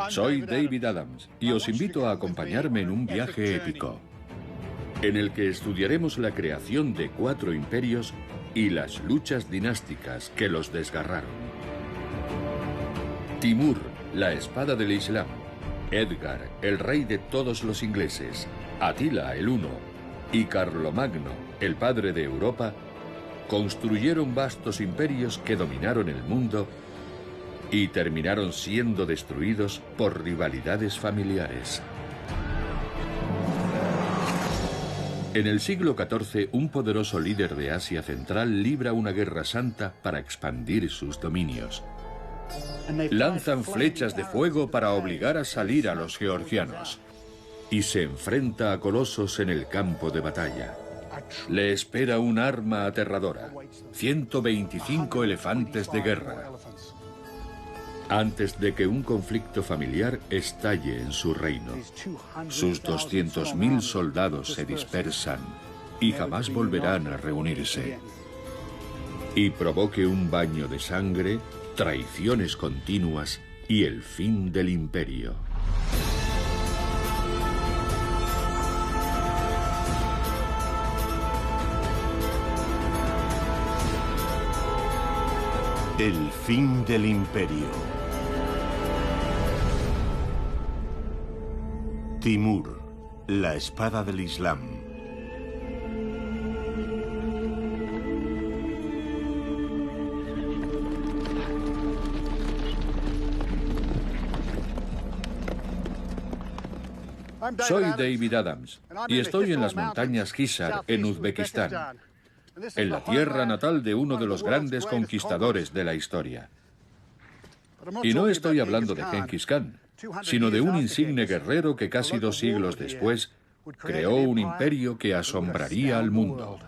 Soy David Adams y os invito a acompañarme en un viaje épico, en el que estudiaremos la creación de 4 imperios y las luchas dinásticas que los desgarraron. Timur, la espada del Islam; Edgar, el rey de todos los ingleses; Atila el Huno y Carlomagno, el padre de Europa, construyeron vastos imperios que dominaron el mundo y terminaron siendo destruidos por rivalidades familiares. En el siglo XIV, un poderoso líder de Asia Central libra una guerra santa para expandir sus dominios. Lanzan flechas de fuego para obligar a salir a los georgianos y se enfrenta a colosos en el campo de batalla. Le espera un arma aterradora: 125 elefantes de guerra, antes de que un conflicto familiar estalle en su reino. Sus 200.000 soldados se dispersan y jamás volverán a reunirse. Y provoque un baño de sangre, traiciones continuas y el fin del imperio. El fin del imperio. Timur, la espada del Islam. Soy David Adams y estoy en las montañas Hisar, en Uzbekistán, en la tierra natal de uno de los grandes conquistadores de la historia. Y no estoy hablando de Genghis Khan, sino de un insigne guerrero que casi 2 siglos después creó un imperio que asombraría al mundo.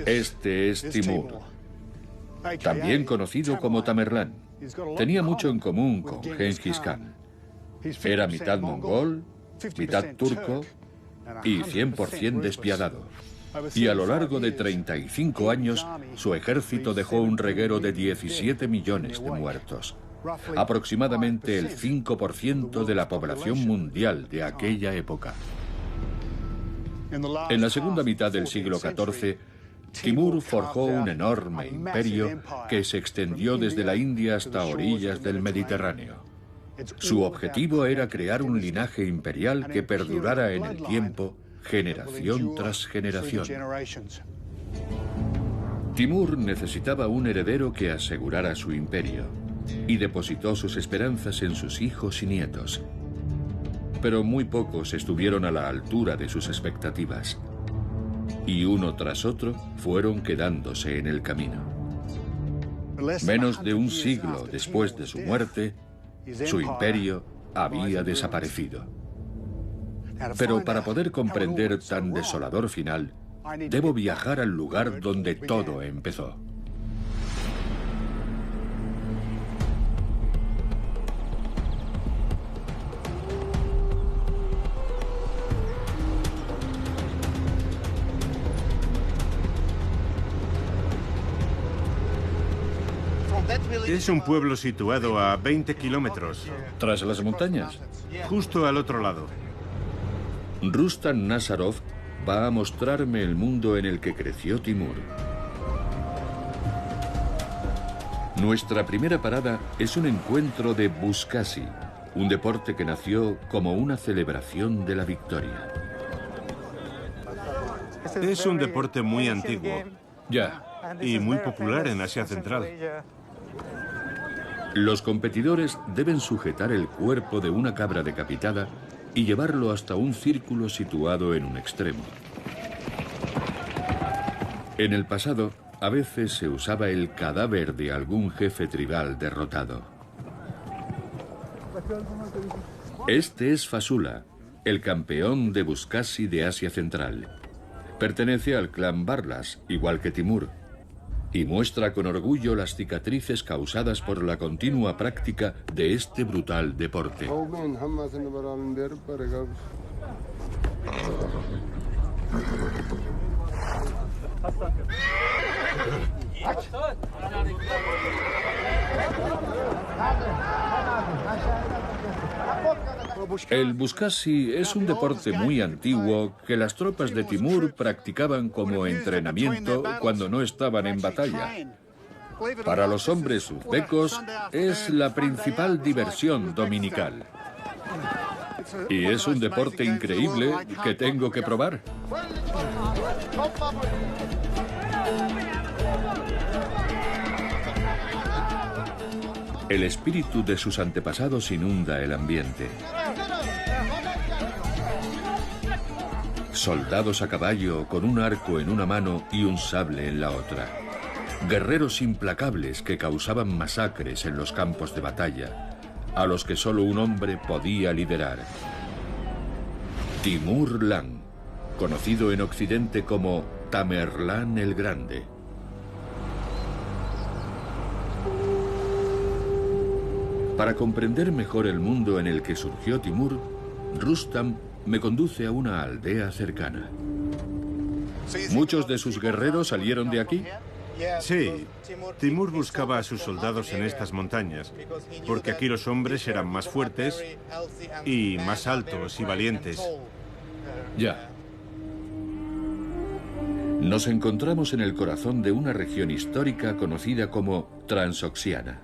Este es Timur, también conocido como Tamerlán. Tenía mucho en común con Genghis Khan. Era mitad mongol, mitad turco y 100% despiadado. Y a lo largo de 35 años, su ejército dejó un reguero de 17 millones de muertos, aproximadamente el 5% de la población mundial de aquella época. En la segunda mitad del siglo XIV, Timur forjó un enorme imperio que se extendió desde la India hasta orillas del Mediterráneo. Su objetivo era crear un linaje imperial que perdurara en el tiempo, generación tras generación. Timur necesitaba un heredero que asegurara su imperio y depositó sus esperanzas en sus hijos y nietos. Pero muy pocos estuvieron a la altura de sus expectativas, y uno tras otro fueron quedándose en el camino. Menos de un siglo después de su muerte, su imperio había desaparecido. Pero para poder comprender tan desolador final, debo viajar al lugar donde todo empezó. Es un pueblo situado a 20 kilómetros. Tras las montañas. Justo al otro lado. Rustam Nazarov va a mostrarme el mundo en el que creció Timur. Nuestra primera parada es un encuentro de Buzkashi, un deporte que nació como una celebración de la victoria. Es un deporte muy antiguo. Ya. Y muy popular en Asia Central. Los competidores deben sujetar el cuerpo de una cabra decapitada y llevarlo hasta un círculo situado en un extremo. En el pasado, a veces se usaba el cadáver de algún jefe tribal derrotado. Este es Fasula, el campeón de Buzkashi de Asia Central. Pertenece al clan Barlas, igual que Timur, y muestra con orgullo las cicatrices causadas por la continua práctica de este brutal deporte. El buskashi es un deporte muy antiguo que las tropas de Timur practicaban como entrenamiento cuando no estaban en batalla. Para los hombres uzbecos es la principal diversión dominical. Y es un deporte increíble que tengo que probar. El espíritu de sus antepasados inunda el ambiente. Soldados a caballo con un arco en una mano y un sable en la otra. Guerreros implacables que causaban masacres en los campos de batalla, a los que solo un hombre podía liderar. Timur-Lan, conocido en Occidente como Tamerlán el Grande. Para comprender mejor el mundo en el que surgió Timur, Rustam me conduce a una aldea cercana. ¿Muchos de sus guerreros salieron de aquí? Sí, Timur buscaba a sus soldados en estas montañas, porque aquí los hombres eran más fuertes y más altos y valientes. Ya. Nos encontramos en el corazón de una región histórica conocida como Transoxiana,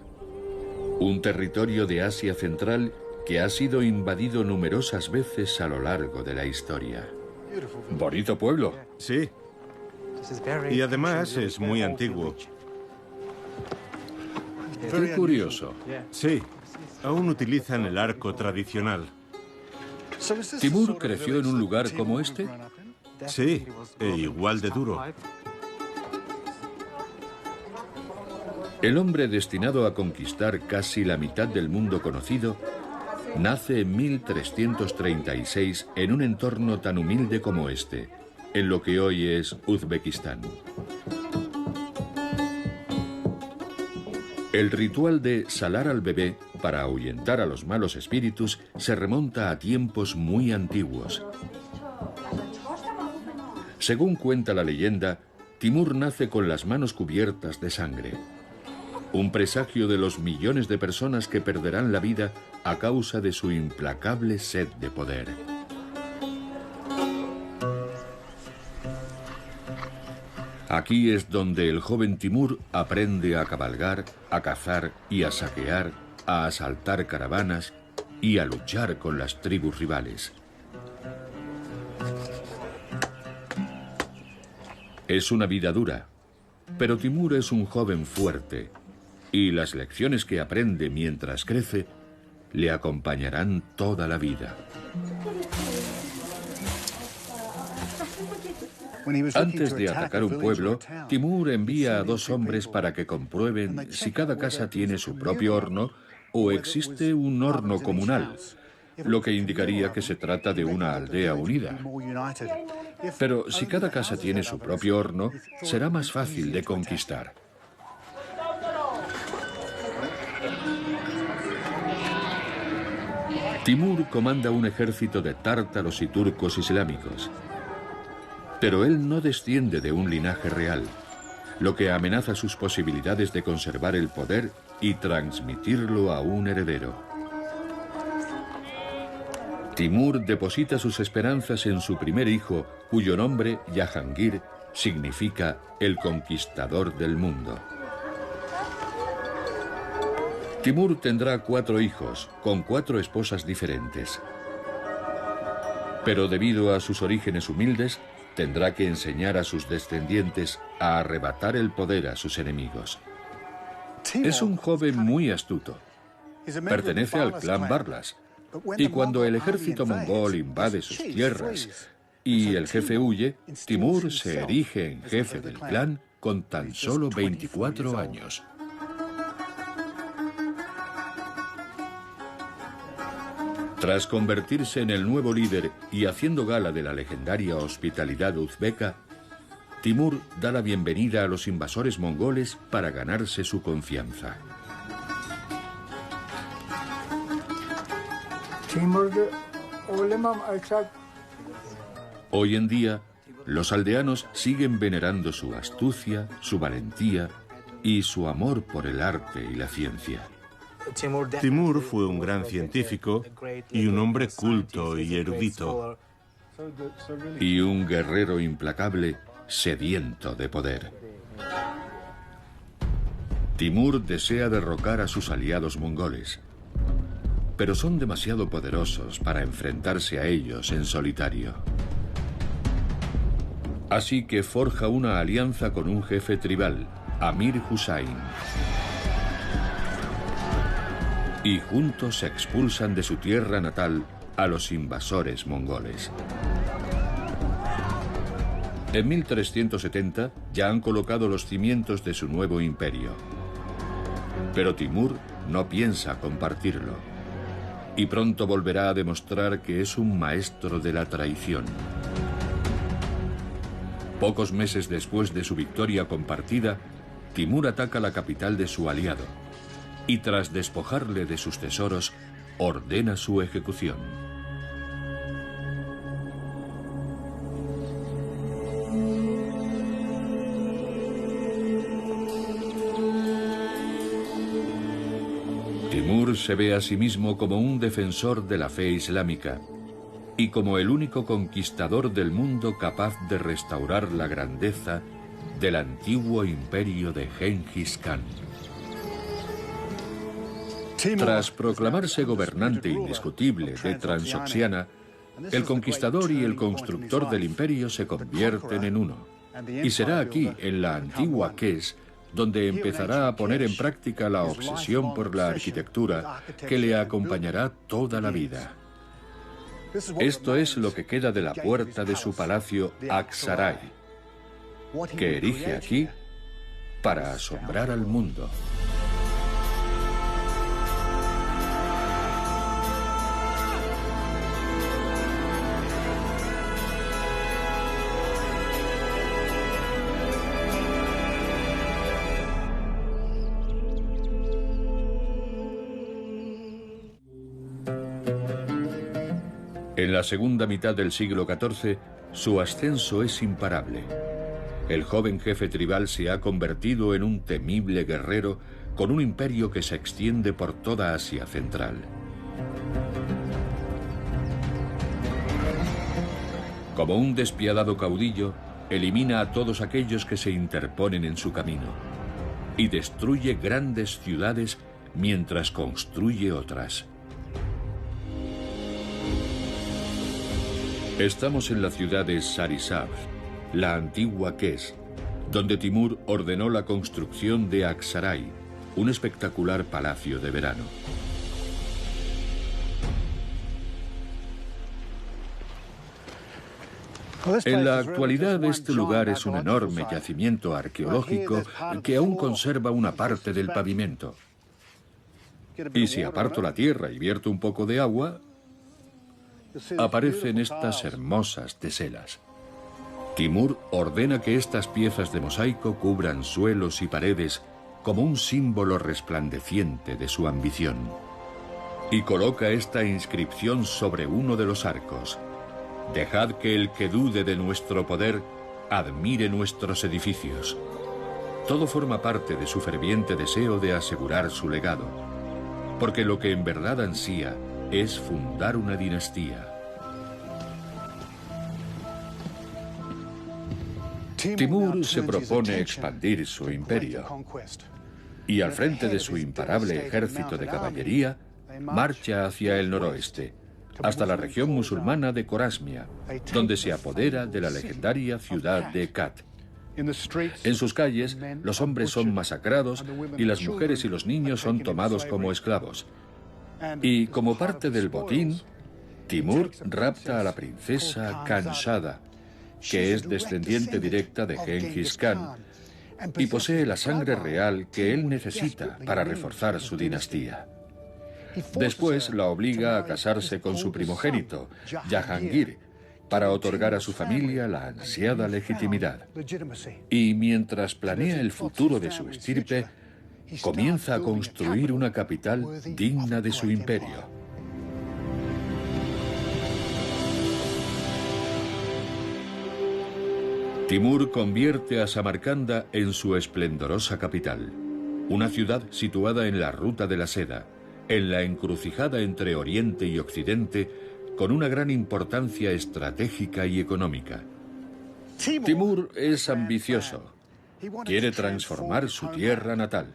un territorio de Asia Central que ha sido invadido numerosas veces a lo largo de la historia. Bonito pueblo. Sí. Y además es muy antiguo. Qué curioso. Sí, aún utilizan el arco tradicional. ¿Timur creció en un lugar como este? Sí, e igual de duro. El hombre destinado a conquistar casi la mitad del mundo conocido nace en 1336 en un entorno tan humilde como este, en lo que hoy es Uzbekistán. El ritual de salar al bebé para ahuyentar a los malos espíritus se remonta a tiempos muy antiguos. Según cuenta la leyenda, Timur nace con las manos cubiertas de sangre, un presagio de los millones de personas que perderán la vida a causa de su implacable sed de poder. Aquí es donde el joven Timur aprende a cabalgar, a cazar y a saquear, a asaltar caravanas y a luchar con las tribus rivales. Es una vida dura, pero Timur es un joven fuerte y las lecciones que aprende mientras crece le acompañarán toda la vida. Antes de atacar un pueblo, Timur envía a 2 hombres para que comprueben si cada casa tiene su propio horno o existe un horno comunal, lo que indicaría que se trata de una aldea unida. Pero si cada casa tiene su propio horno, será más fácil de conquistar. Timur comanda un ejército de tártaros y turcos islámicos. Pero él no desciende de un linaje real, lo que amenaza sus posibilidades de conservar el poder y transmitirlo a un heredero. Timur deposita sus esperanzas en su primer hijo, cuyo nombre, Jahangir, significa el conquistador del mundo. Timur tendrá 4 hijos, con 4 esposas diferentes. Pero debido a sus orígenes humildes, tendrá que enseñar a sus descendientes a arrebatar el poder a sus enemigos. Es un joven muy astuto. Pertenece al clan Barlas. Y cuando el ejército mongol invade sus tierras y el jefe huye, Timur se erige en jefe del clan con tan solo 24 años. Tras convertirse en el nuevo líder y haciendo gala de la legendaria hospitalidad uzbeka, Timur da la bienvenida a los invasores mongoles para ganarse su confianza. Hoy en día, los aldeanos siguen venerando su astucia, su valentía y su amor por el arte y la ciencia. Timur fue un gran científico y un hombre culto y erudito. Y un guerrero implacable, sediento de poder. Timur desea derrocar a sus aliados mongoles, pero son demasiado poderosos para enfrentarse a ellos en solitario. Así que forja una alianza con un jefe tribal, Amir Hussain. Y juntos expulsan de su tierra natal a los invasores mongoles. En 1370 ya han colocado los cimientos de su nuevo imperio. Pero Timur no piensa compartirlo. Y pronto volverá a demostrar que es un maestro de la traición. Pocos meses después de su victoria compartida, Timur ataca la capital de su aliado y tras despojarle de sus tesoros, ordena su ejecución. Timur se ve a sí mismo como un defensor de la fe islámica y como el único conquistador del mundo capaz de restaurar la grandeza del antiguo imperio de Genghis Khan. Tras proclamarse gobernante indiscutible de Transoxiana, el conquistador y el constructor del imperio se convierten en uno. Y será aquí, en la antigua Kesh, donde empezará a poner en práctica la obsesión por la arquitectura que le acompañará toda la vida. Esto es lo que queda de la puerta de su palacio Aksaray, que erige aquí para asombrar al mundo. En la segunda mitad del siglo XIV, su ascenso es imparable. El joven jefe tribal se ha convertido en un temible guerrero con un imperio que se extiende por toda Asia Central. Como un despiadado caudillo, elimina a todos aquellos que se interponen en su camino y destruye grandes ciudades mientras construye otras. Estamos en la ciudad de Sarisabz, la antigua Kesh, donde Timur ordenó la construcción de Aksaray, un espectacular palacio de verano. En la actualidad, este lugar es un enorme yacimiento arqueológico que aún conserva una parte del pavimento. Y si aparto la tierra y vierto un poco de agua, aparecen estas hermosas teselas. Timur ordena que estas piezas de mosaico cubran suelos y paredes como un símbolo resplandeciente de su ambición. Y coloca esta inscripción sobre uno de los arcos: «Dejad que el que dude de nuestro poder admire nuestros edificios». Todo forma parte de su ferviente deseo de asegurar su legado, porque lo que en verdad ansía es fundar una dinastía. Timur se propone expandir su imperio y al frente de su imparable ejército de caballería marcha hacia el noroeste, hasta la región musulmana de Corasmia, donde se apodera de la legendaria ciudad de Kat. En sus calles, los hombres son masacrados y las mujeres y los niños son tomados como esclavos. Y como parte del botín, Timur rapta a la princesa Kanshada, que es descendiente directa de Genghis Khan, y posee la sangre real que él necesita para reforzar su dinastía. Después la obliga a casarse con su primogénito, Jahangir, para otorgar a su familia la ansiada legitimidad. Y mientras planea el futuro de su estirpe, comienza a construir una capital digna de su imperio. Timur convierte a Samarcanda en su esplendorosa capital una ciudad situada en la Ruta de la Seda, en la encrucijada entre Oriente y Occidente, con una gran importancia estratégica y económica. Timur es ambicioso. Quiere transformar su tierra natal.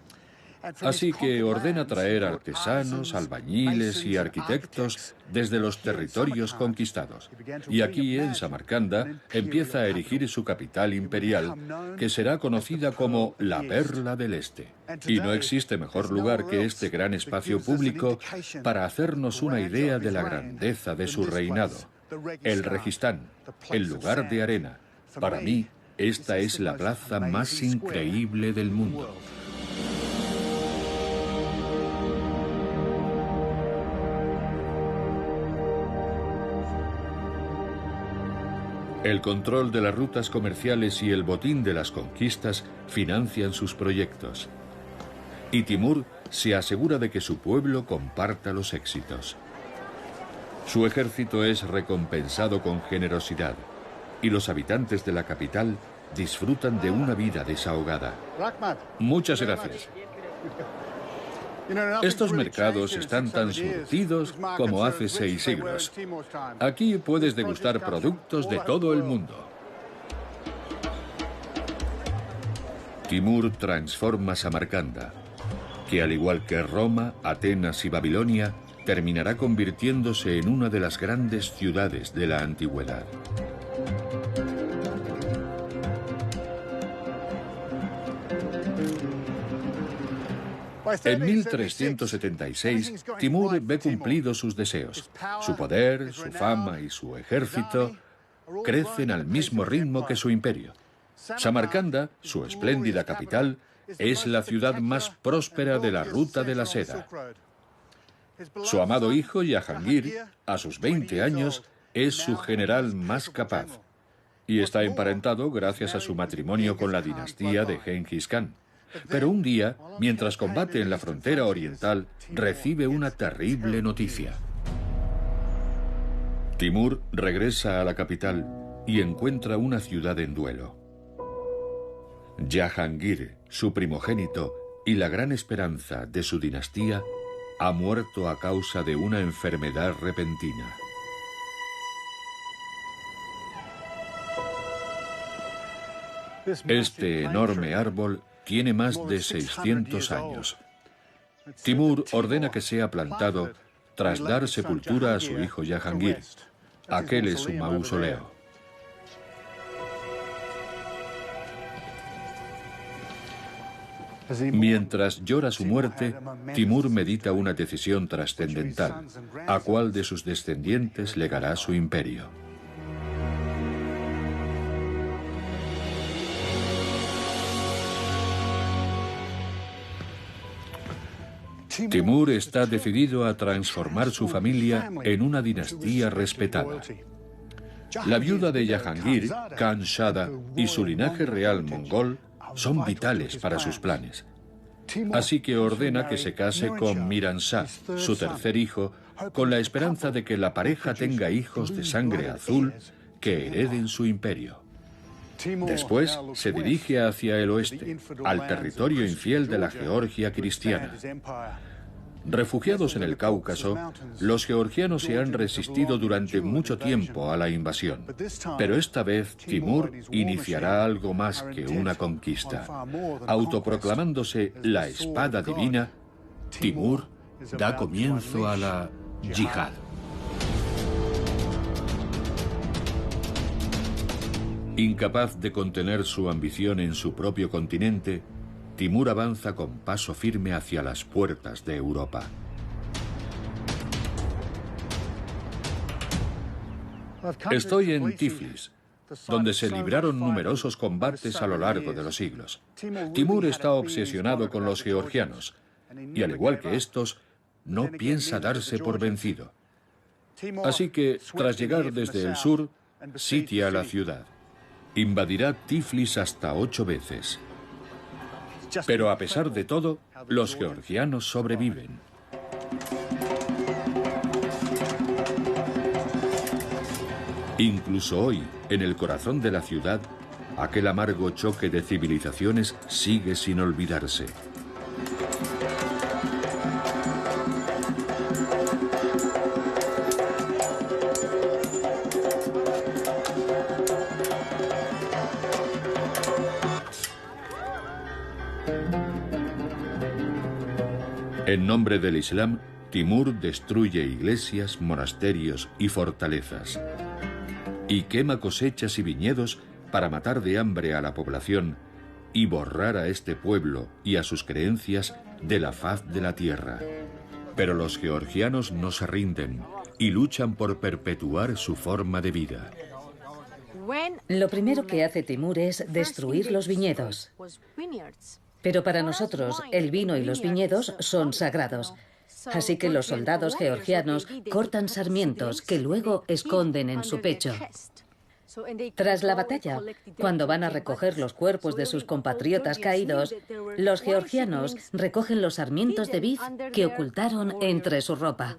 Así que ordena traer artesanos, albañiles y arquitectos desde los territorios conquistados. Y aquí, en Samarcanda, empieza a erigir su capital imperial, que será conocida como la Perla del Este. Y no existe mejor lugar que este gran espacio público para hacernos una idea de la grandeza de su reinado. El Registán, el lugar de arena. Para mí, esta es la plaza más increíble del mundo. El control de las rutas comerciales y el botín de las conquistas financian sus proyectos. Y Timur se asegura de que su pueblo comparta los éxitos. Su ejército es recompensado con generosidad y los habitantes de la capital disfrutan de una vida desahogada. Muchas gracias. Estos mercados están tan surtidos como hace 6 siglos. Aquí puedes degustar productos de todo el mundo. Timur transforma Samarcanda, que al igual que Roma, Atenas y Babilonia, terminará convirtiéndose en una de las grandes ciudades de la antigüedad. En 1376, Timur ve cumplidos sus deseos. Su poder, su fama y su ejército crecen al mismo ritmo que su imperio. Samarcanda, su espléndida capital, es la ciudad más próspera de la Ruta de la Seda. Su amado hijo Jahangir, a sus 20 años, es su general más capaz y está emparentado gracias a su matrimonio con la dinastía de Genghis Khan. Pero un día, mientras combate en la frontera oriental, recibe una terrible noticia. Timur regresa a la capital y encuentra una ciudad en duelo. Jahangir, su primogénito y la gran esperanza de su dinastía, ha muerto a causa de una enfermedad repentina. Este enorme árbol tiene más de 600 años. Timur ordena que sea plantado tras dar sepultura a su hijo Jahangir. Aquel es su mausoleo. Mientras llora su muerte, Timur medita una decisión trascendental: a cuál de sus descendientes legará su imperio. Timur está decidido a transformar su familia en una dinastía respetada. La viuda de Jahangir, Khan Shada, y su linaje real mongol son vitales para sus planes. Así que ordena que se case con Miran Shah, su tercer hijo, con la esperanza de que la pareja tenga hijos de sangre azul que hereden su imperio. Después se dirige hacia el oeste, al territorio infiel de la Georgia cristiana. Refugiados en el Cáucaso, los georgianos se han resistido durante mucho tiempo a la invasión. Pero esta vez Timur iniciará algo más que una conquista. Autoproclamándose la espada divina, Timur da comienzo a la yihad. Incapaz de contener su ambición en su propio continente, Timur avanza con paso firme hacia las puertas de Europa. Estoy en Tiflis, donde se libraron numerosos combates a lo largo de los siglos. Timur está obsesionado con los georgianos, y al igual que estos, no piensa darse por vencido. Así que, tras llegar desde el sur, sitia la ciudad. Invadirá Tiflis hasta 8 veces. Pero a pesar de todo, los georgianos sobreviven. Incluso hoy, en el corazón de la ciudad, aquel amargo choque de civilizaciones sigue sin olvidarse. En nombre del Islam, Timur destruye iglesias, monasterios y fortalezas. Y quema cosechas y viñedos para matar de hambre a la población y borrar a este pueblo y a sus creencias de la faz de la tierra. Pero los georgianos no se rinden y luchan por perpetuar su forma de vida. Lo primero que hace Timur es destruir los viñedos. Pero para nosotros, el vino y los viñedos son sagrados. Así que los soldados georgianos cortan sarmientos que luego esconden en su pecho. Tras la batalla, cuando van a recoger los cuerpos de sus compatriotas caídos, los georgianos recogen los sarmientos de vid que ocultaron entre su ropa.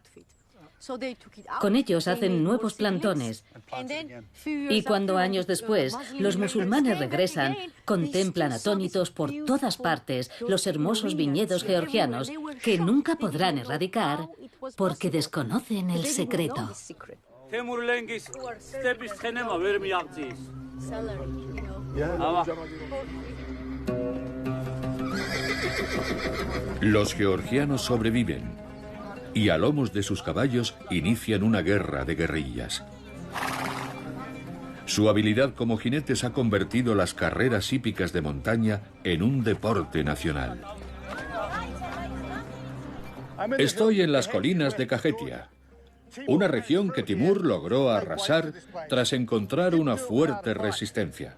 Con ellos hacen nuevos plantones. Y cuando años después los musulmanes regresan, contemplan atónitos por todas partes los hermosos viñedos georgianos que nunca podrán erradicar porque desconocen el secreto. Los georgianos sobreviven y a lomos de sus caballos inician una guerra de guerrillas. Su habilidad como jinetes ha convertido las carreras hípicas de montaña en un deporte nacional. Estoy en las colinas de Kajetia, una región que Timur logró arrasar tras encontrar una fuerte resistencia.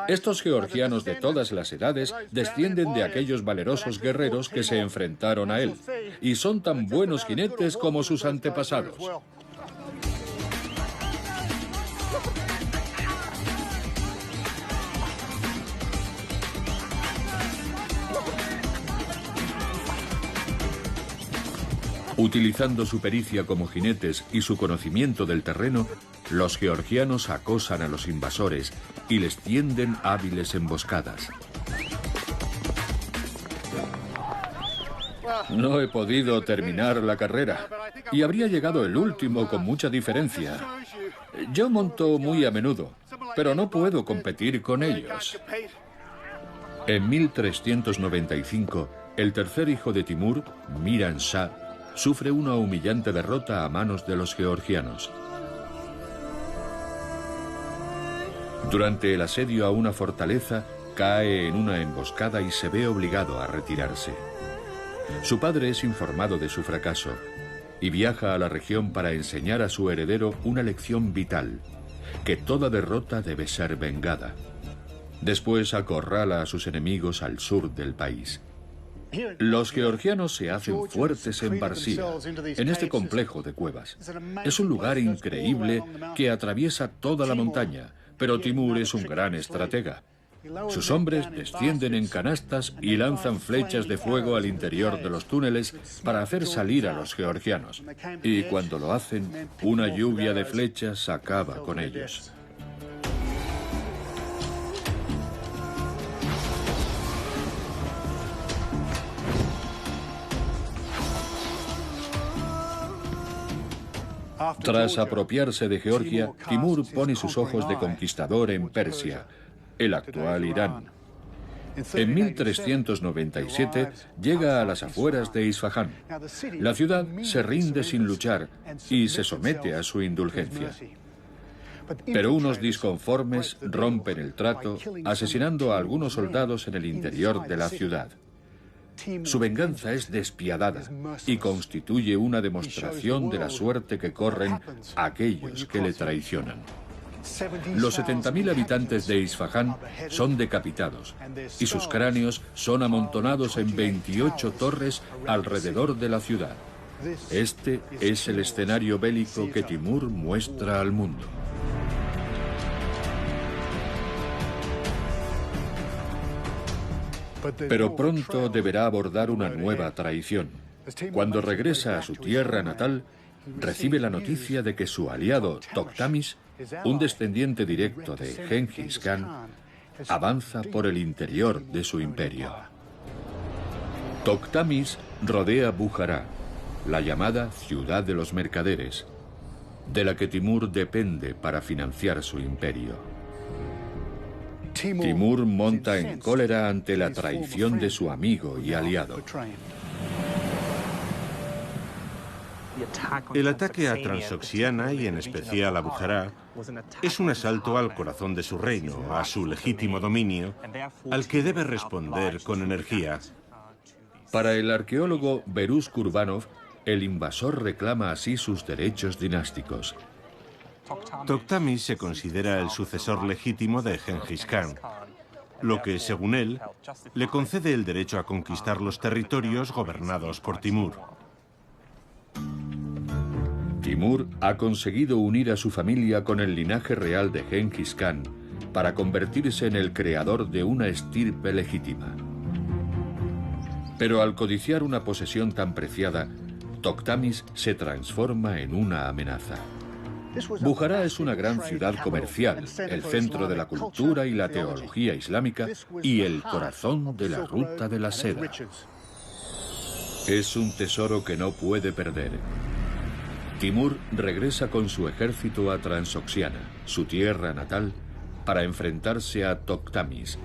Estos georgianos de todas las edades descienden de aquellos valerosos guerreros que se enfrentaron a él, y son tan buenos jinetes como sus antepasados. Utilizando su pericia como jinetes y su conocimiento del terreno, los georgianos acosan a los invasores y les tienden hábiles emboscadas. No he podido terminar la carrera y habría llegado el último con mucha diferencia. Yo monto muy a menudo, pero no puedo competir con ellos. En 1395, el tercer hijo de Timur, Miran Shah, sufre una humillante derrota a manos de los georgianos. Durante el asedio a una fortaleza, cae en una emboscada y se ve obligado a retirarse. Su padre es informado de su fracaso y viaja a la región para enseñar a su heredero una lección vital, que toda derrota debe ser vengada. Después acorrala a sus enemigos al sur del país. Los georgianos se hacen fuertes en Barsia, en este complejo de cuevas. Es un lugar increíble que atraviesa toda la montaña, pero Timur es un gran estratega. Sus hombres descienden en canastas y lanzan flechas de fuego al interior de los túneles para hacer salir a los georgianos. Y cuando lo hacen, una lluvia de flechas acaba con ellos. Tras apropiarse de Georgia, Timur pone sus ojos de conquistador en Persia, el actual Irán. En 1397 llega a las afueras de Isfahán. La ciudad se rinde sin luchar y se somete a su indulgencia. Pero unos disconformes rompen el trato, asesinando a algunos soldados en el interior de la ciudad. Su venganza es despiadada y constituye una demostración de la suerte que corren aquellos que le traicionan. Los 70.000 habitantes de Isfahán son decapitados y sus cráneos son amontonados en 28 torres alrededor de la ciudad. Este es el escenario bélico que Timur muestra al mundo. Pero pronto deberá abordar una nueva traición. Cuando regresa a su tierra natal, recibe la noticia de que su aliado Tokhtamis, un descendiente directo de Genghis Khan, avanza por el interior de su imperio. Tokhtamis rodea Bujará, la llamada ciudad de los mercaderes, de la que Timur depende para financiar su imperio. Timur monta en cólera ante la traición de su amigo y aliado. El ataque a Transoxiana y en especial a Bujará es un asalto al corazón de su reino, a su legítimo dominio, al que debe responder con energía. Para el arqueólogo Beruz Kurbanov, el invasor reclama así sus derechos dinásticos. Tokhtamis se considera el sucesor legítimo de Gengis Khan, lo que, según él, le concede el derecho a conquistar los territorios gobernados por Timur. Timur ha conseguido unir a su familia con el linaje real de Gengis Khan para convertirse en el creador de una estirpe legítima. Pero al codiciar una posesión tan preciada, Tokhtamis se transforma en una amenaza. Bujará es una gran ciudad comercial, el centro de la cultura y la teología islámica y el corazón de la ruta de la seda. Es un tesoro que no puede perder. Timur regresa con su ejército a Transoxiana, su tierra natal, para enfrentarse a Tokhtamis.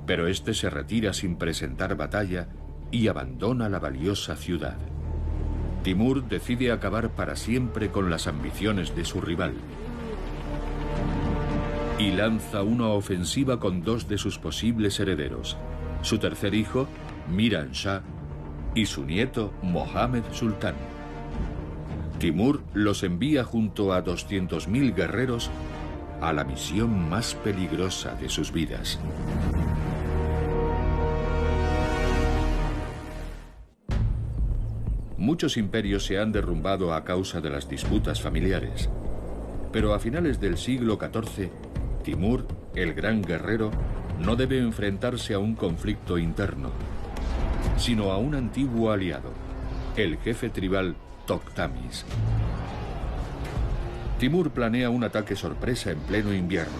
Pero este se retira sin presentar batalla y abandona la valiosa ciudad. Timur decide acabar para siempre con las ambiciones de su rival y lanza una ofensiva con dos de sus posibles herederos, su tercer hijo, Miran Shah, y su nieto, Mohammed Sultán. Timur los envía junto a 200.000 guerreros a la misión más peligrosa de sus vidas. Muchos imperios se han derrumbado a causa de las disputas familiares. Pero a finales del siglo XIV, Timur, el gran guerrero, no debe enfrentarse a un conflicto interno, sino a un antiguo aliado, el jefe tribal Tokhtamis. Timur planea un ataque sorpresa en pleno invierno,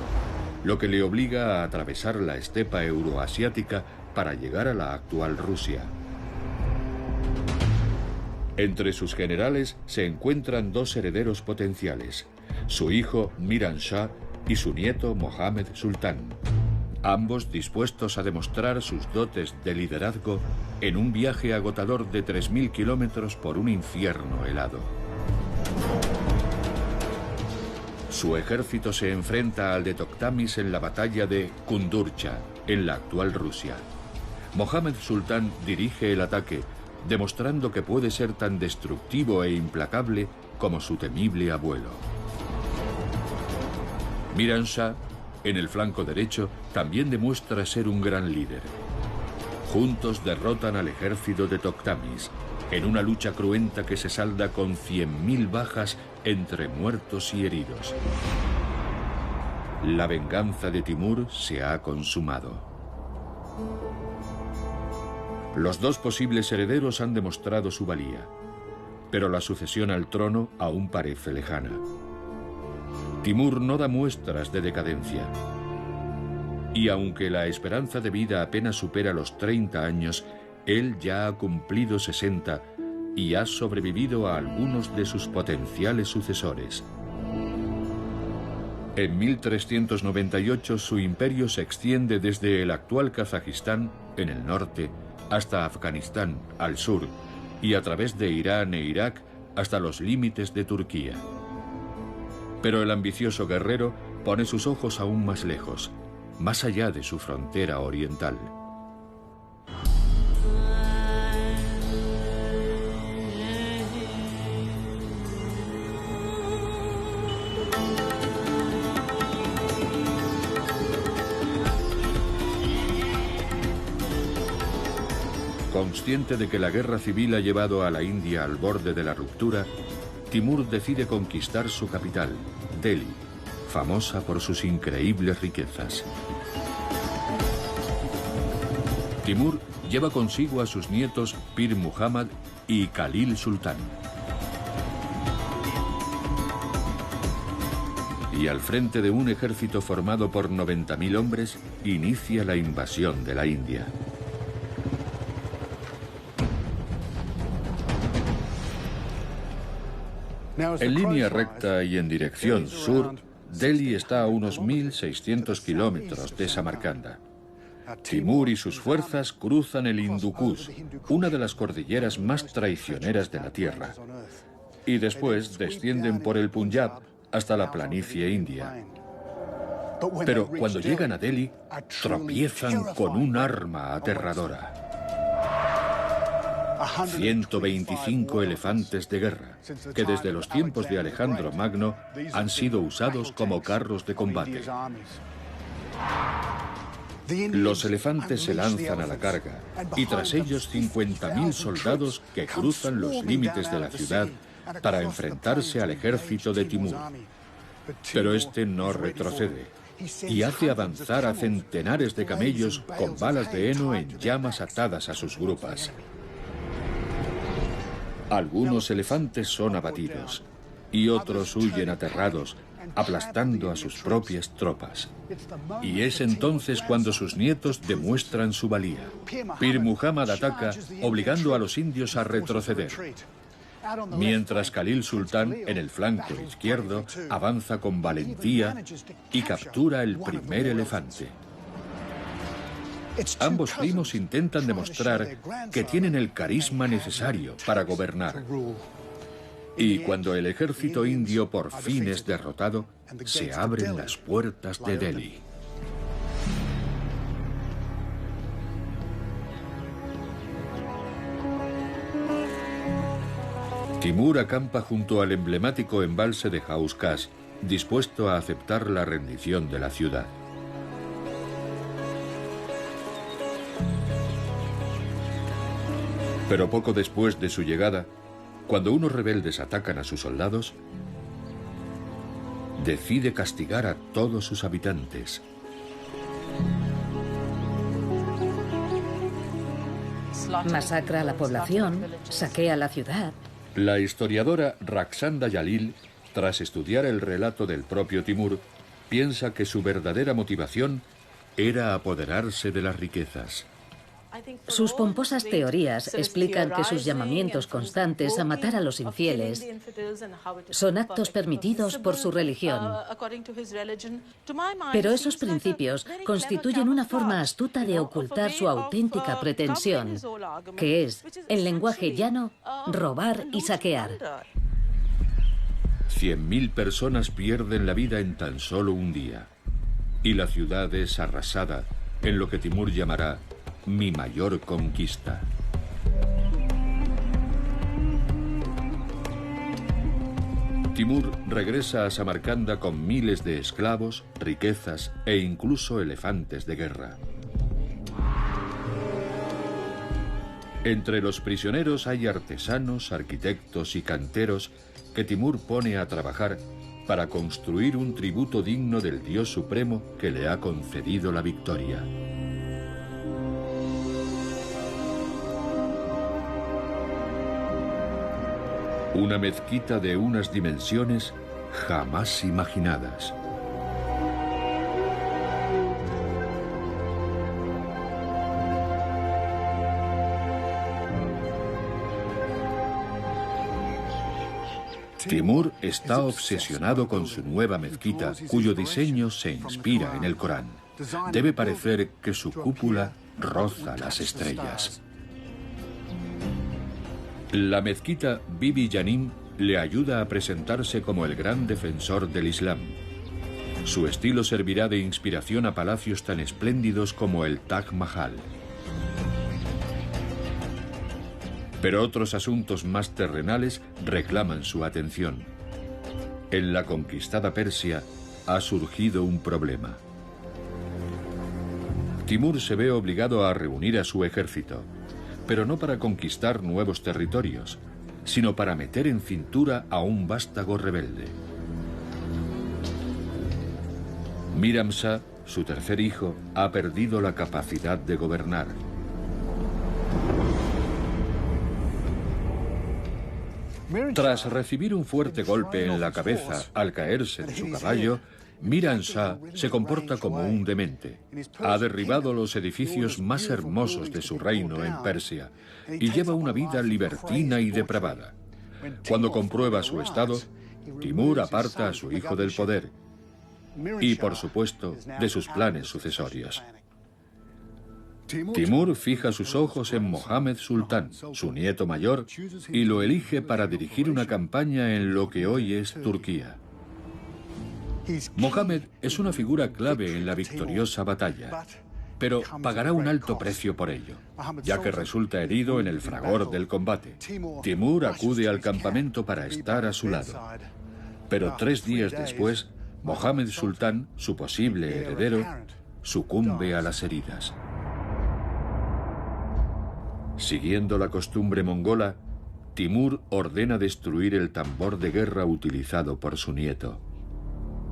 lo que le obliga a atravesar la estepa euroasiática para llegar a la actual Rusia. Entre sus generales se encuentran dos herederos potenciales, su hijo Miran Shah y su nieto Mohammed Sultán, ambos dispuestos a demostrar sus dotes de liderazgo en un viaje agotador de 3.000 kilómetros por un infierno helado. Su ejército se enfrenta al de Tokhtamis en la batalla de Kundurcha, en la actual Rusia. Mohammed Sultán dirige el ataque, demostrando que puede ser tan destructivo e implacable como su temible abuelo. Miran Shah, en el flanco derecho, también demuestra ser un gran líder. Juntos derrotan al ejército de Tokhtamis, en una lucha cruenta que se salda con 100.000 bajas entre muertos y heridos. La venganza de Timur se ha consumado. Los dos posibles herederos han demostrado su valía, pero la sucesión al trono aún parece lejana. Timur no da muestras de decadencia. Y aunque la esperanza de vida apenas supera los 30 años, él ya ha cumplido 60 y ha sobrevivido a algunos de sus potenciales sucesores. En 1398 su imperio se extiende desde el actual Kazajistán, en el norte, hasta Afganistán, al sur, y a través de Irán e Irak hasta los límites de Turquía. Pero el ambicioso guerrero pone sus ojos aún más lejos, más allá de su frontera oriental. Consciente de que la guerra civil ha llevado a la India al borde de la ruptura, Timur decide conquistar su capital, Delhi, famosa por sus increíbles riquezas. Timur lleva consigo a sus nietos Pir Muhammad y Khalil Sultán. Y al frente de un ejército formado por 90.000 hombres, inicia la invasión de la India. En línea recta y en dirección sur, Delhi está a unos 1.600 kilómetros de Samarcanda. Timur y sus fuerzas cruzan el Hindu Kush, una de las cordilleras más traicioneras de la Tierra, y después descienden por el Punjab hasta la planicie india. Pero cuando llegan a Delhi, tropiezan con un arma aterradora. 125 elefantes de guerra, que desde los tiempos de Alejandro Magno han sido usados como carros de combate. Los elefantes se lanzan a la carga y tras ellos 50.000 soldados que cruzan los límites de la ciudad para enfrentarse al ejército de Timur. Pero este no retrocede y hace avanzar a centenares de camellos con balas de heno en llamas atadas a sus grupas. Algunos elefantes son abatidos y otros huyen aterrados, aplastando a sus propias tropas. Y es entonces cuando sus nietos demuestran su valía. Pir Muhammad ataca, obligando a los indios a retroceder, mientras Khalil Sultán, en el flanco izquierdo, avanza con valentía y captura el primer elefante. Ambos primos intentan demostrar que tienen el carisma necesario para gobernar. Y cuando el ejército indio por fin es derrotado, se abren las puertas de Delhi. Timur acampa junto al emblemático embalse de Hauz Khas, dispuesto a aceptar la rendición de la ciudad. Pero poco después de su llegada, cuando unos rebeldes atacan a sus soldados, decide castigar a todos sus habitantes. Masacra a la población, saquea la ciudad. La historiadora Raksanda Jalil, tras estudiar el relato del propio Timur, piensa que su verdadera motivación era apoderarse de las riquezas. Sus pomposas teorías explican que sus llamamientos constantes a matar a los infieles son actos permitidos por su religión. Pero esos principios constituyen una forma astuta de ocultar su auténtica pretensión, que es, en lenguaje llano, robar y saquear. 100.000 personas pierden la vida en tan solo un día, y la ciudad es arrasada en lo que Timur llamará mi mayor conquista. Timur regresa a Samarcanda con miles de esclavos, riquezas e incluso elefantes de guerra. Entre los prisioneros hay artesanos, arquitectos y canteros que Timur pone a trabajar para construir un tributo digno del Dios Supremo que le ha concedido la victoria. Una mezquita de unas dimensiones jamás imaginadas. Timur está obsesionado con su nueva mezquita, cuyo diseño se inspira en el Corán. Debe parecer que su cúpula roza las estrellas. La mezquita Bibi Janim le ayuda a presentarse como el gran defensor del Islam. Su estilo servirá de inspiración a palacios tan espléndidos como el Taj Mahal. Pero otros asuntos más terrenales reclaman su atención. En la conquistada Persia ha surgido un problema. Timur se ve obligado a reunir a su ejército, pero no para conquistar nuevos territorios, sino para meter en cintura a un vástago rebelde. Miram Shah, su tercer hijo, ha perdido la capacidad de gobernar. Tras recibir un fuerte golpe en la cabeza al caerse de su caballo, Miram Shah se comporta como un demente. Ha derribado los edificios más hermosos de su reino en Persia y lleva una vida libertina y depravada. Cuando comprueba su estado, Timur aparta a su hijo del poder y, por supuesto, de sus planes sucesorios. Timur fija sus ojos en Mohammed Sultán, su nieto mayor, y lo elige para dirigir una campaña en lo que hoy es Turquía. Mohammed es una figura clave en la victoriosa batalla, pero pagará un alto precio por ello, ya que resulta herido en el fragor del combate. Timur acude al campamento para estar a su lado, pero 3 días después, Mohammed Sultán, su posible heredero, sucumbe a las heridas. Siguiendo la costumbre mongola, Timur ordena destruir el tambor de guerra utilizado por su nieto.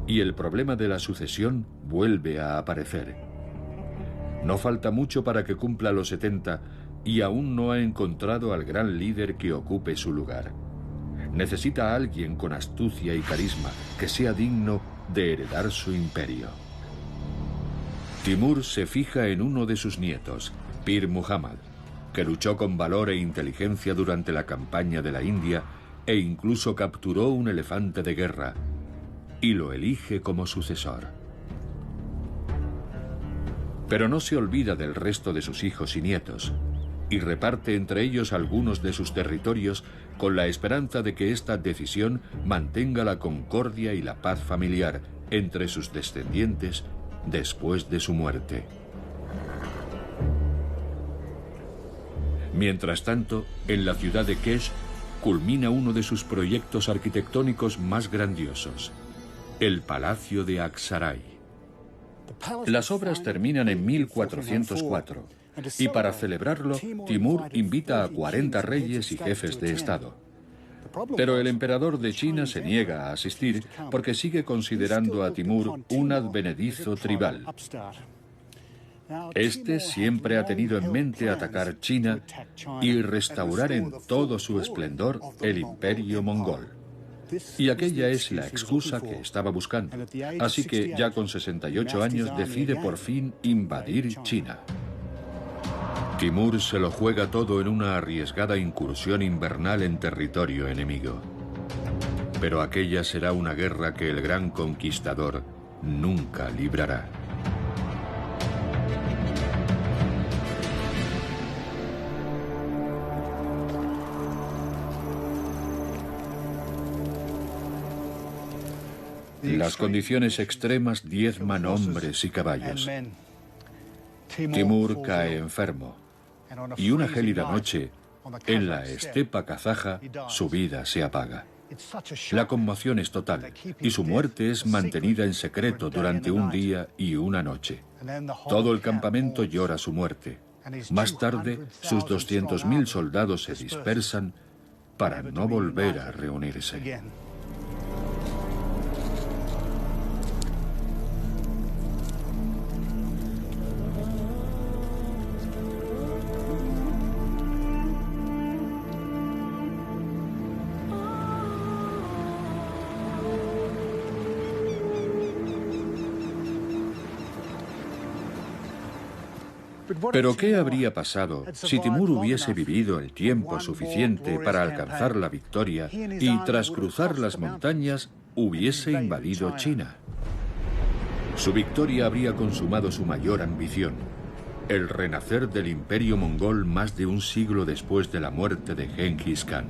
Y el problema de la sucesión vuelve a aparecer. No falta mucho para que cumpla los 70 y aún no ha encontrado al gran líder que ocupe su lugar. Necesita a alguien con astucia y carisma que sea digno de heredar su imperio. Timur se fija en uno de sus nietos, Pir Muhammad, que luchó con valor e inteligencia durante la campaña de la India e incluso capturó un elefante de guerra, y lo elige como sucesor. Pero no se olvida del resto de sus hijos y nietos, y reparte entre ellos algunos de sus territorios con la esperanza de que esta decisión mantenga la concordia y la paz familiar entre sus descendientes después de su muerte. Mientras tanto, en la ciudad de Kesh culmina uno de sus proyectos arquitectónicos más grandiosos, el Palacio de Aksaray. Las obras terminan en 1404 y para celebrarlo, Timur invita a 40 reyes y jefes de Estado. Pero el emperador de China se niega a asistir porque sigue considerando a Timur un advenedizo tribal. Este siempre ha tenido en mente atacar China y restaurar en todo su esplendor el imperio mongol. Y aquella es la excusa que estaba buscando. Así que ya con 68 años decide por fin invadir China. Timur se lo juega todo en una arriesgada incursión invernal en territorio enemigo. Pero aquella será una guerra que el gran conquistador nunca librará. Las condiciones extremas diezman hombres y caballos. Timur cae enfermo y una gélida noche, en la estepa kazaja, su vida se apaga. La conmoción es total y su muerte es mantenida en secreto durante un día y una noche. Todo el campamento llora su muerte. Más tarde, sus 200.000 soldados se dispersan para no volver a reunirse. Pero ¿qué habría pasado si Timur hubiese vivido el tiempo suficiente para alcanzar la victoria y tras cruzar las montañas hubiese invadido China? Su victoria habría consumado su mayor ambición, el renacer del imperio mongol más de un siglo después de la muerte de Genghis Khan.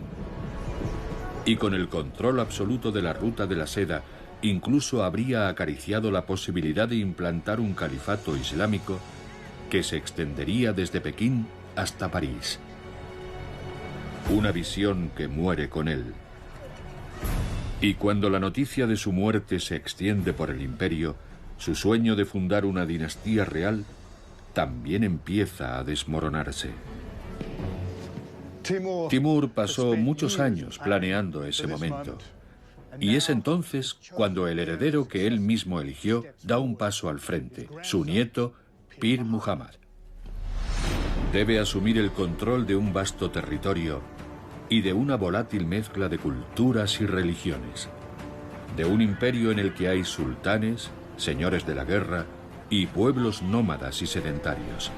Y con el control absoluto de la ruta de la seda, incluso habría acariciado la posibilidad de implantar un califato islámico que se extendería desde Pekín hasta París. Una visión que muere con él. Y cuando la noticia de su muerte se extiende por el imperio, su sueño de fundar una dinastía real también empieza a desmoronarse. Timur pasó muchos años planeando ese momento. Y es entonces cuando el heredero que él mismo eligió da un paso al frente, su nieto, Pir Muhammad. Debe asumir el control de un vasto territorio y de una volátil mezcla de culturas y religiones. De un imperio en el que hay sultanes, señores de la guerra y pueblos nómadas y sedentarios.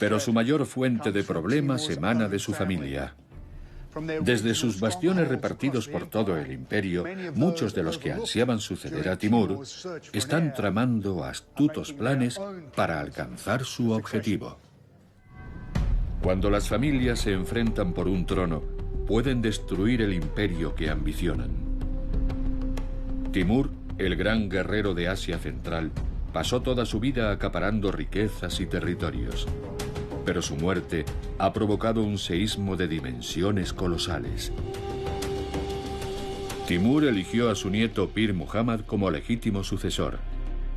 Pero su mayor fuente de problemas emana de su familia. Desde sus bastiones repartidos por todo el imperio, muchos de los que ansiaban suceder a Timur están tramando astutos planes para alcanzar su objetivo. Cuando las familias se enfrentan por un trono, pueden destruir el imperio que ambicionan. Timur, el gran guerrero de Asia Central, pasó toda su vida acaparando riquezas y territorios. Pero su muerte ha provocado un seísmo de dimensiones colosales. Timur eligió a su nieto Pir Muhammad como legítimo sucesor,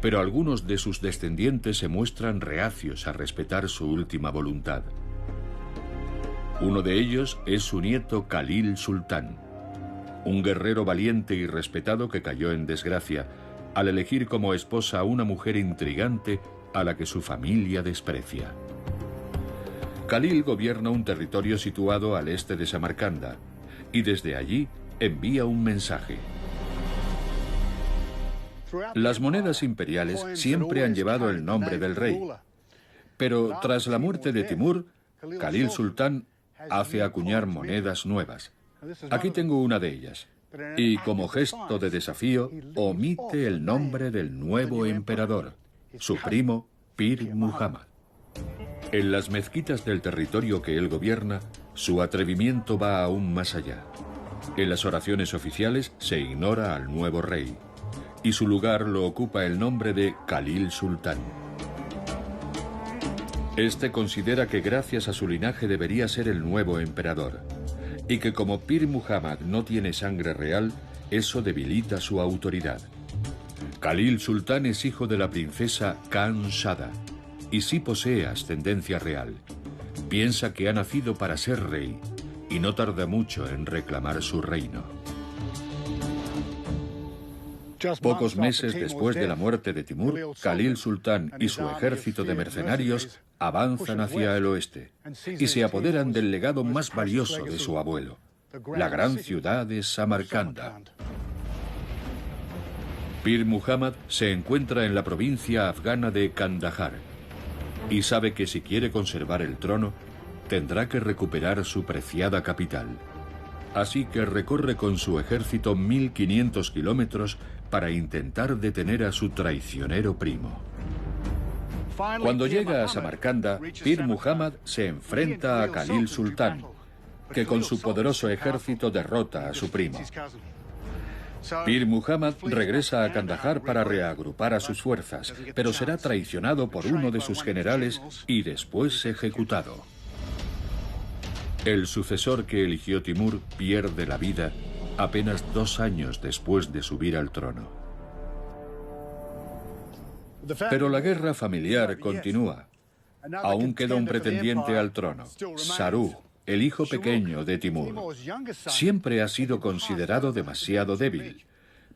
pero algunos de sus descendientes se muestran reacios a respetar su última voluntad. Uno de ellos es su nieto Khalil Sultán, un guerrero valiente y respetado que cayó en desgracia al elegir como esposa a una mujer intrigante a la que su familia desprecia. Khalil gobierna un territorio situado al este de Samarcanda y desde allí envía un mensaje. Las monedas imperiales siempre han llevado el nombre del rey, pero tras la muerte de Timur, Khalil Sultán hace acuñar monedas nuevas. Aquí tengo una de ellas, y como gesto de desafío, omite el nombre del nuevo emperador, su primo Pir Muhammad. En las mezquitas del territorio que él gobierna, su atrevimiento va aún más allá. En las oraciones oficiales se ignora al nuevo rey, y su lugar lo ocupa el nombre de Khalil Sultán. Este considera que gracias a su linaje debería ser el nuevo emperador, y que como Pir Muhammad no tiene sangre real, eso debilita su autoridad. Khalil Sultán es hijo de la princesa Khan Shada, y sí posee ascendencia real. Piensa que ha nacido para ser rey y no tarda mucho en reclamar su reino. Pocos meses después de la muerte de Timur, Khalil Sultán y su ejército de mercenarios avanzan hacia el oeste y se apoderan del legado más valioso de su abuelo, la gran ciudad de Samarcanda. Pir Muhammad se encuentra en la provincia afgana de Kandahar y sabe que si quiere conservar el trono, tendrá que recuperar su preciada capital. Así que recorre con su ejército 1500 kilómetros para intentar detener a su traicionero primo. Cuando llega a Samarcanda, Pir Muhammad se enfrenta a Khalil Sultán, que con su poderoso ejército derrota a su primo. Pir Muhammad regresa a Kandahar para reagrupar a sus fuerzas, pero será traicionado por uno de sus generales y después ejecutado. El sucesor que eligió Timur pierde la vida apenas 2 años después de subir al trono. Pero la guerra familiar continúa. Aún queda un pretendiente al trono, Shahrukh, el hijo pequeño de Timur. Siempre ha sido considerado demasiado débil,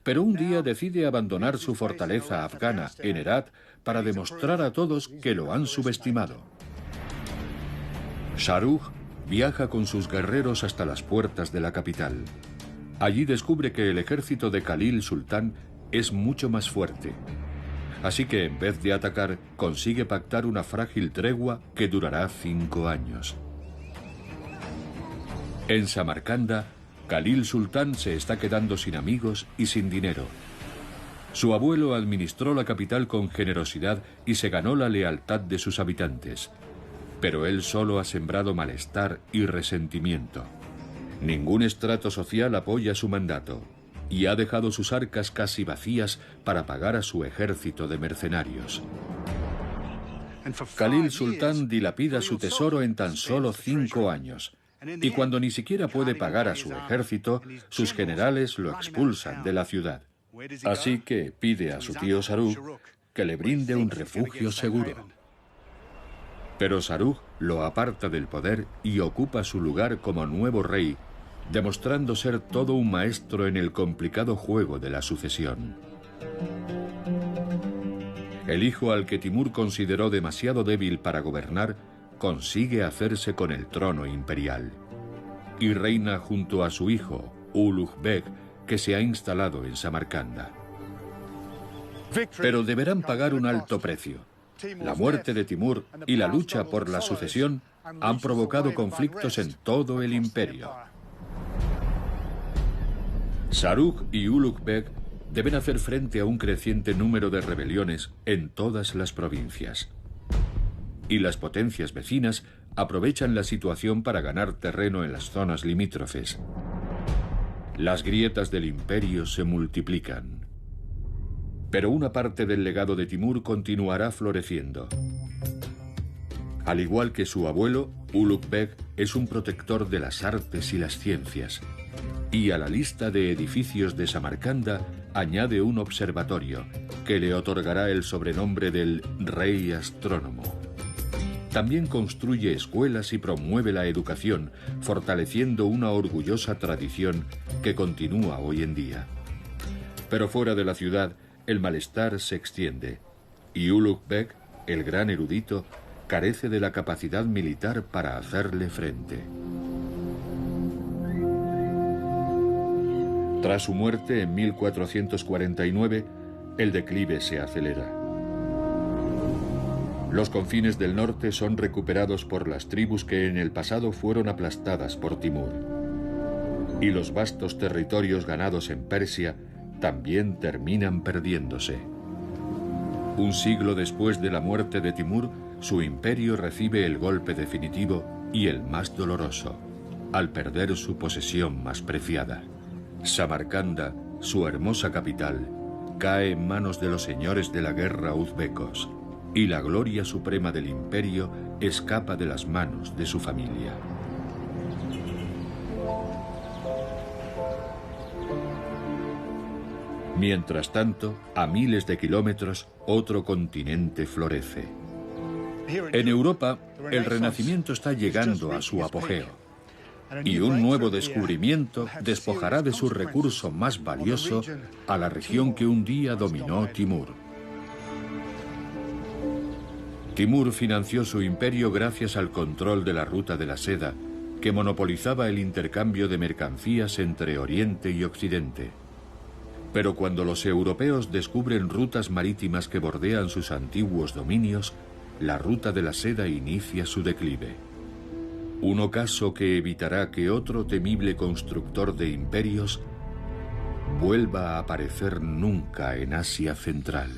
pero un día decide abandonar su fortaleza afgana en Herat para demostrar a todos que lo han subestimado. Shahrukh viaja con sus guerreros hasta las puertas de la capital. Allí descubre que el ejército de Khalil Sultán es mucho más fuerte. Así que en vez de atacar, consigue pactar una frágil tregua que durará 5 años. En Samarcanda, Khalil Sultán se está quedando sin amigos y sin dinero. Su abuelo administró la capital con generosidad y se ganó la lealtad de sus habitantes. Pero él solo ha sembrado malestar y resentimiento. Ningún estrato social apoya su mandato y ha dejado sus arcas casi vacías para pagar a su ejército de mercenarios. Khalil Sultán dilapida su tesoro en tan solo 5 años, y cuando ni siquiera puede pagar a su ejército, sus generales lo expulsan de la ciudad. Así que pide a su tío Shahrukh que le brinde un refugio seguro. Pero Shahrukh lo aparta del poder y ocupa su lugar como nuevo rey, demostrando ser todo un maestro en el complicado juego de la sucesión. El hijo al que Timur consideró demasiado débil para gobernar, consigue hacerse con el trono imperial. Y reina junto a su hijo, Ulugh Beg, que se ha instalado en Samarcanda. Pero deberán pagar un alto precio. La muerte de Timur y la lucha por la sucesión han provocado conflictos en todo el imperio. Sarug y Ulugh Beg deben hacer frente a un creciente número de rebeliones en todas las provincias. Y las potencias vecinas aprovechan la situación para ganar terreno en las zonas limítrofes. Las grietas del imperio se multiplican. Pero una parte del legado de Timur continuará floreciendo. Al igual que su abuelo, Ulugh Beg es un protector de las artes y las ciencias. Y a la lista de edificios de Samarcanda añade un observatorio, que le otorgará el sobrenombre del Rey Astrónomo. También construye escuelas y promueve la educación, fortaleciendo una orgullosa tradición que continúa hoy en día. Pero fuera de la ciudad, el malestar se extiende, y Ulugh Beg, el gran erudito, carece de la capacidad militar para hacerle frente. Tras su muerte en 1449, el declive se acelera. Los confines del norte son recuperados por las tribus que en el pasado fueron aplastadas por Timur. Y los vastos territorios ganados en Persia también terminan perdiéndose. Un siglo después de la muerte de Timur, su imperio recibe el golpe definitivo y el más doloroso, al perder su posesión más preciada. Samarcanda, su hermosa capital, cae en manos de los señores de la guerra uzbecos, y la gloria suprema del imperio escapa de las manos de su familia. Mientras tanto, a miles de kilómetros, otro continente florece. En Europa, el Renacimiento está llegando a su apogeo. Y un nuevo descubrimiento despojará de su recurso más valioso a la región que un día dominó Timur. Timur financió su imperio gracias al control de la ruta de la seda, que monopolizaba el intercambio de mercancías entre Oriente y Occidente. Pero cuando los europeos descubren rutas marítimas que bordean sus antiguos dominios, la ruta de la seda inicia su declive. Un ocaso que evitará que otro temible constructor de imperios vuelva a aparecer nunca en Asia Central.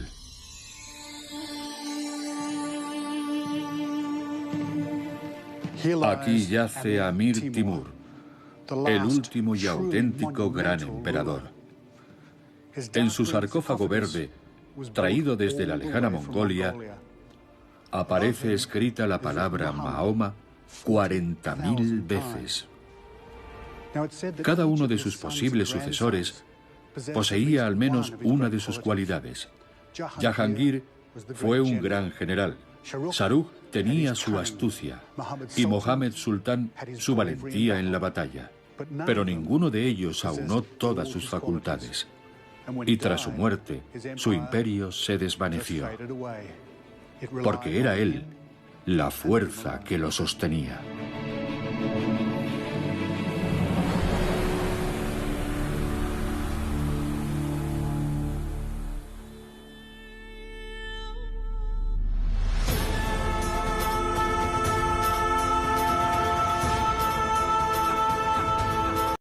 Aquí yace Amir Timur, el último y auténtico gran emperador. En su sarcófago verde, traído desde la lejana Mongolia, aparece escrita la palabra Mahoma 40.000 veces. Cada uno de sus posibles sucesores poseía al menos una de sus cualidades. Jahangir fue un gran general, Sarug tenía su astucia y Mohammed Sultán su valentía en la batalla. Pero ninguno de ellos aunó todas sus facultades. Y tras su muerte, su imperio se desvaneció, porque era él la fuerza que lo sostenía.